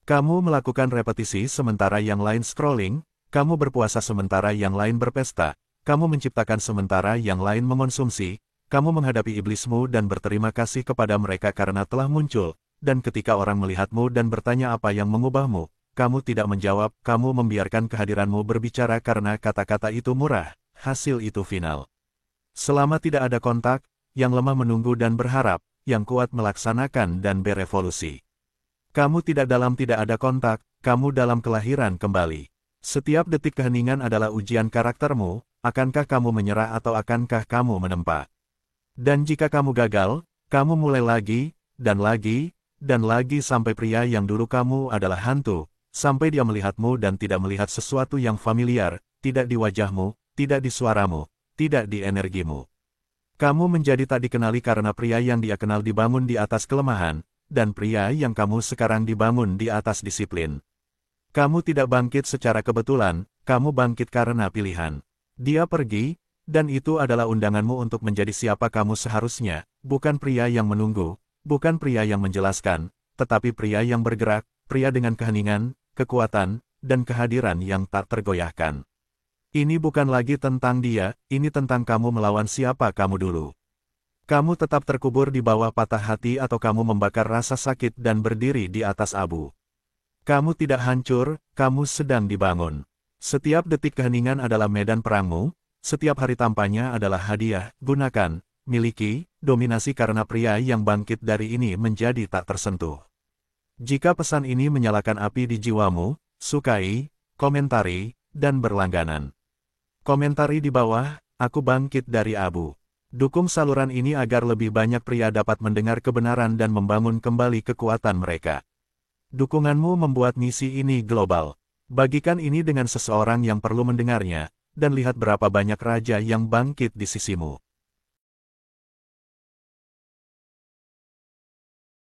Kamu melakukan repetisi sementara yang lain scrolling, kamu berpuasa sementara yang lain berpesta, kamu menciptakan sementara yang lain mengonsumsi, kamu menghadapi iblismu dan berterima kasih kepada mereka karena telah muncul, dan ketika orang melihatmu dan bertanya apa yang mengubahmu, kamu tidak menjawab, kamu membiarkan kehadiranmu berbicara karena kata-kata itu murah, hasil itu final. Selama tidak ada kontak, yang lemah menunggu dan berharap, yang kuat melaksanakan dan berevolusi. Kamu tidak ada kontak, kamu dalam kelahiran kembali. Setiap detik keheningan adalah ujian karaktermu, akankah kamu menyerah atau akankah kamu menempa? Dan jika kamu gagal, kamu mulai lagi, dan lagi, dan lagi sampai pria yang dulu kamu adalah hantu, sampai dia melihatmu dan tidak melihat sesuatu yang familiar, tidak di wajahmu, tidak di suaramu, tidak di energimu. Kamu menjadi tak dikenali karena pria yang dia kenal dibangun di atas kelemahan, dan pria yang kamu sekarang dibangun di atas disiplin. Kamu tidak bangkit secara kebetulan, kamu bangkit karena pilihan. Dia pergi, dan itu adalah undanganmu untuk menjadi siapa kamu seharusnya, bukan pria yang menunggu, bukan pria yang menjelaskan, tetapi pria yang bergerak, pria dengan keheningan, kekuatan, dan kehadiran yang tak tergoyahkan. Ini bukan lagi tentang dia, ini tentang kamu melawan siapa kamu dulu. Kamu tetap terkubur di bawah patah hati atau kamu membakar rasa sakit dan berdiri di atas abu. Kamu tidak hancur, kamu sedang dibangun. Setiap detik keheningan adalah medan perangmu, setiap hari tampanya adalah hadiah, gunakan, miliki, dominasi karena pria yang bangkit dari ini menjadi tak tersentuh. Jika pesan ini menyalakan api di jiwamu, sukai, komentari, dan berlangganan. Komentari di bawah, aku bangkit dari abu. Dukung saluran ini agar lebih banyak pria dapat mendengar kebenaran dan membangun kembali kekuatan mereka. Dukunganmu membuat misi ini global. Bagikan ini dengan seseorang yang perlu mendengarnya, dan lihat berapa banyak raja yang bangkit di sisimu.